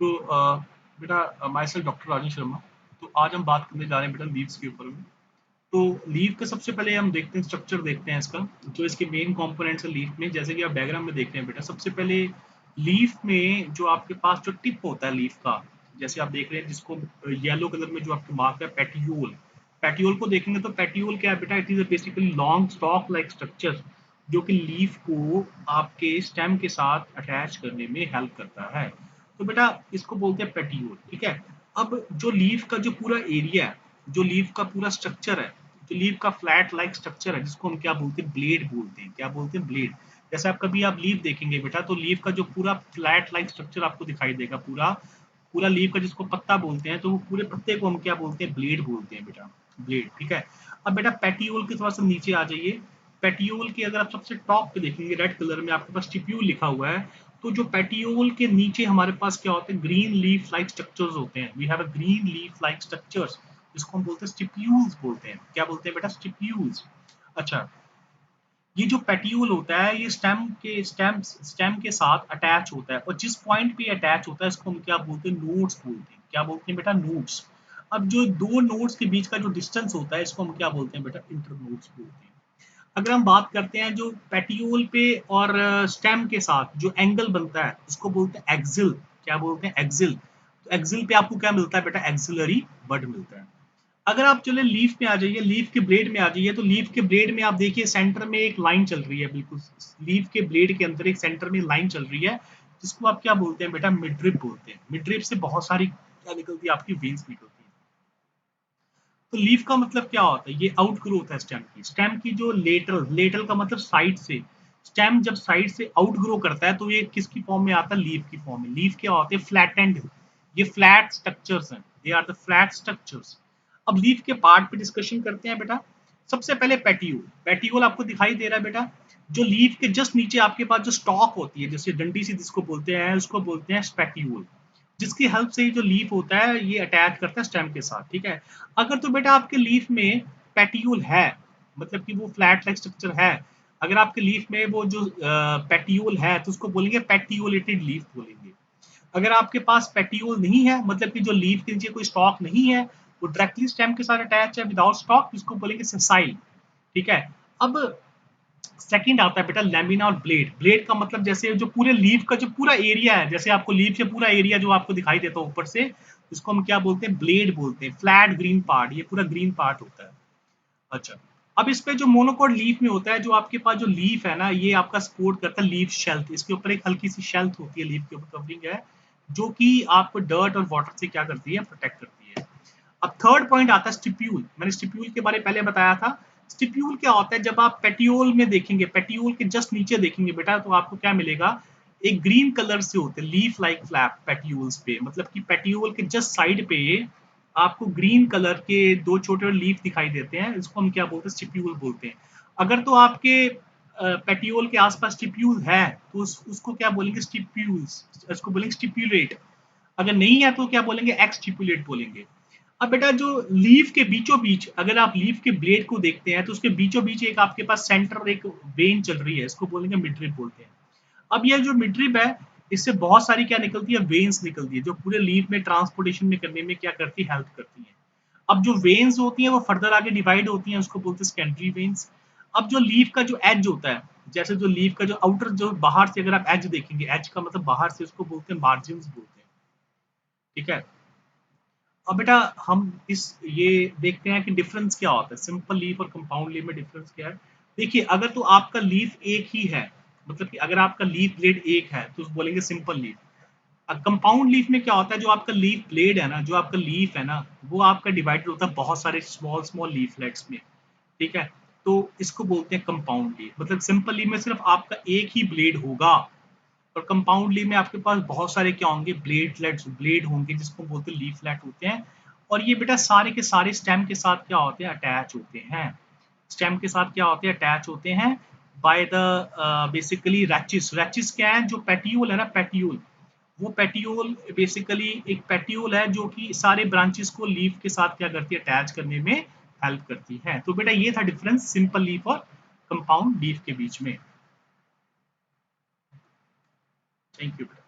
तो बेटा my self doctor Rajan Sharma. तो आज हम बात करने जा रहे हैं बेटा लीव्स के ऊपर में। तो लीव का सबसे पहले हम देखते हैं, स्ट्रक्चर देखते हैं इसका, जो इसके मेन कंपोनेंट्स है लीफ में। जैसे कि आप डायग्राम में देखते हैं बेटा, सबसे पहले लीफ में जो आपके पास जो टिप होता है लीफ का, जैसे आप देख रहे हैं जिसको येलो कलर में जो आपको मार्क है पेटियोल। पेटियोल को देखेंगे तो पेटियोल क्या है बेटा, it is basically long stock like structure जो कि लीफ को आपके स्टेम के साथ अटैच करने में हेल्प करता है। तो बेटा इसको बोलते हैं पेटियोल, ठीक है। अब जो लीफ का जो पूरा एरिया है, जो लीफ का पूरा स्ट्रक्चर है, जो लीफ का फ्लैट लाइक स्ट्रक्चर है, जिसको हम क्या बोलते हैं, ब्लेड बोलते हैं। क्या बोलते हैं, ब्लेड। जैसे आप कभी आप लीफ देखेंगे बेटा, तो लीफ का जो पूरा फ्लैट लाइक स्ट्रक्चर आपको दिखाई देगा, पूरा पूरा लीफ का जिसको पत्ता बोलते हैं, तो वो पूरे पत्ते को हम क्या बोलते हैं, ब्लेड बोलते हैं बेटा, ब्लेड, ठीक है। अब बेटा पेटियोल के थोड़ा सा नीचे आ जाइए। पेटियोल के अगर आप सबसे टॉप पे देखेंगे, रेड कलर में आपके पास स्टिप्यूल लिखा हुआ है। तो जो पेटियोल के नीचे हमारे पास क्या होते हैं, ग्रीन लीफ लाइक स्ट्रक्चर्स होते हैं। We have a green leaf like structures, जिसको हम बोलते हैं स्टिप्यूल्स बोलते हैं। क्या बोलते हैं बेटा, स्टिप्यूल्स। अच्छा, ये जो पेटियोल होता है ये स्टेम के साथ अटैच होता है, और जिस पॉइंट पे अटैच होता है इसको हम क्या बोलते हैं, नोड्स बोलते हैं। क्या बोलते हैं बेटा, नोड्स। अब जो दो नोड्स के बीच का जो डिस्टेंस होता है इसको हम क्या बोलते हैं बेटा, इंटरनोड्स बोलते हैं। अगर हम बात करते हैं जो पेटियोल पे और स्टेम के साथ जो एंगल बनता है उसको बोलते हैं एक्सिल। क्या बोलते हैं, एक्सिल। तो एक्सिल पे आपको क्या मिलता है बेटा, एक्सिलरी बड मिलता है। अगर आप चले लीफ में आ जाइए, लीफ के ब्लेड में आ जाइए, तो लीफ के ब्लेड में आप देखिए सेंटर में एक लाइन चल रही है, बिल्कुल लीफ के ब्लेड के अंदर एक सेंटर में लाइन चल रही है, जिसको आप क्या बोलते हैं बेटा, मिडरिप बोलते हैं। मिडरिप से बहुत सारी क्या निकलती है, आपकी वेन्स निकलती है। तो लीफ का मतलब क्या होता है, ये आउट ग्रोथ है स्टेम की। स्टेम की जो लेटरल, लेटरल का मतलब साइड से, स्टेम जब साइड से आउट ग्रो करता है तो ये किसकी फॉर्म में आता है, लीफ की फॉर्म में। लीफ क्या होते हैं, फ्लैटेंड, ये फ्लैट स्ट्रक्चर्स हैं, they are the flat structures. अब लीफ के पार्ट पे डिस्कशन करते हैं बेटा। सबसे पहले पेटियोल। पेटियोल आपको दिखाई दे रहा है बेटा, जो लीफ के जस्ट नीचे आपके पास जो स्टॉक होती है, जैसे डंडी सी जिसको बोलते हैं, उसको बोलते हैं स्पेटियोल, जिसकी हेल्प से ही जो लीफ होता है ये अटैच करता है स्टेम के साथ, ठीक है। अगर तो बेटा आपके लीफ में पेटियोल है, मतलब कि वो फ्लैट लाइक स्ट्रक्चर है, अगर आपके लीफ में वो जो पेटियोल है तो उसको बोलेंगे पेटियोलेटेड लीफ बोलेंगे। अगर आपके पास पेटियोल नहीं है, मतलब कि जो लीफ के नीचे कोई स्टॉक नहीं है, वो डायरेक्टली स्टेम के साथ अटैच है विदाउट स्टॉक, इसको बोलेंगे सेसाइल, ठीक है। अब सेकंड आता है बेटा लैमिना और ब्लेड। ब्लेड का मतलब जैसे जो पूरे लीफ का जो पूरा एरिया है, जैसे आपको लीफ से पूरा एरिया जो आपको दिखाई देता है ऊपर से, इसको हम क्या बोलते हैं, ब्लेड बोलते हैं। फ्लैट ग्रीन पार्ट, ये पूरा ग्रीन पार्ट होता है। अच्छा, अब इस पे जो मोनोकोट लीफ में होता है, जो आपके पास जो लीफ है ना, ये आपका सपोर्ट करता है लीफ शेल्थ। इसके ऊपर एक हल्की सी शेल्थ होती है, लीफ के ऊपर कवरिंग है, जो कि आपको डर्ट और वाटर से क्या करती है, प्रोटेक्ट करती है। अब थर्ड पॉइंट आता है स्टिप्यूल। मैंने स्टिप्यूल के बारे में पहले बताया था। स्टिप्यूल क्या होता है, जब आप पेटियोल में देखेंगे, पेटियोल के जस्ट नीचे देखेंगे बेटा, तो आपको क्या मिलेगा, एक ग्रीन कलर से होते हैं लीफ लाइक फ्लैप पेटियोल्स पे, मतलब कि पेटियोल के जस्ट साइड पे आपको ग्रीन कलर के दो छोटे लीफ दिखाई देते हैं, इसको हम क्या बोलते हैं, स्टिप्यूल बोलते हैं। अगर तो आपके पेटियोल के आसपास स्टिप्यूल है तो उसको क्या बोलेंगे, स्टिप्यूल्स, इसको बोलेंगे स्टिप्यूलेट। अगर नहीं है तो क्या बोलेंगे, एक्सटिपुलेट बोलेंगे। अब बेटा जो लीफ के बीचों बीच, अगर आप लीफ के ब्लेड को देखते हैं तो उसके बीचों बीच एक आपके पास सेंटर एक वेन चल रही है, इसको बोलेंगे मिडरिप बोलते हैं। अब ये जो मिडरिप है, इससे बहुत सारी क्या निकलती है, वेन्स निकलती है, जो पूरे लीफ में ट्रांसपोर्टेशन में करने में क्या करती है, हेल्प करती है। अब जो वेन्स होती हैं वो फर्दर आगे डिवाइड होती हैं, उसको बोलते हैं सेकेंडरी वेन्स। अब जो लीफ का जो एज होता है, जैसे जो लीफ का जो आउटर, जो बाहर से अगर आप एज देखेंगे, एज का मतलब बाहर से, उसको बोलते हैं मार्जिन बोलते हैं, ठीक है। अब बेटा हम इस ये देखते हैं कि डिफरेंस क्या होता है, सिंपल लीफ और कंपाउंड लीफ में डिफरेंस क्या है। देखिए, अगर तो आपका लीफ एक ही है, मतलब कि अगर आपका लीफ ब्लेड एक है तो उसको बोलेंगे सिंपल लीफ। कंपाउंड लीफ में क्या होता है, जो आपका लीफ ब्लेड है ना, जो आपका लीफ है ना, वो आपका डिवाइडेड होता है बहुत सारे स्मॉल स्मॉल लीफलेट्स में, ठीक है। तो इसको बोलते हैं कंपाउंड लीफ। मतलब सिंपल लीफ में सिर्फ आपका एक ही ब्लेड होगा, और कंपाउंड लीफ में आपके पास बहुत सारे क्या होंगे, ब्लेडलेट्स, ब्लेड होंगे, जिसको बोलते हैं लीफलेट होते हैं। और ये बेटा सारे के सारे स्टेम के साथ क्या होते हैं, अटैच होते हैं। स्टेम के साथ क्या होते हैं, अटैच होते हैं by the basically rachis. Rachis क्या है, जो पेटियोल है ना, पेटियोल, वो पेटियोल बेसिकली एक पेटियोल है जो कि सारे ब्रांचेस को लीफ के साथ क्या करती है, अटैच करने में हेल्प करती है। तो बेटा ये था डिफरेंस सिंपल लीफ और कंपाउंड लीफ के बीच में। थैंक यू बेटा।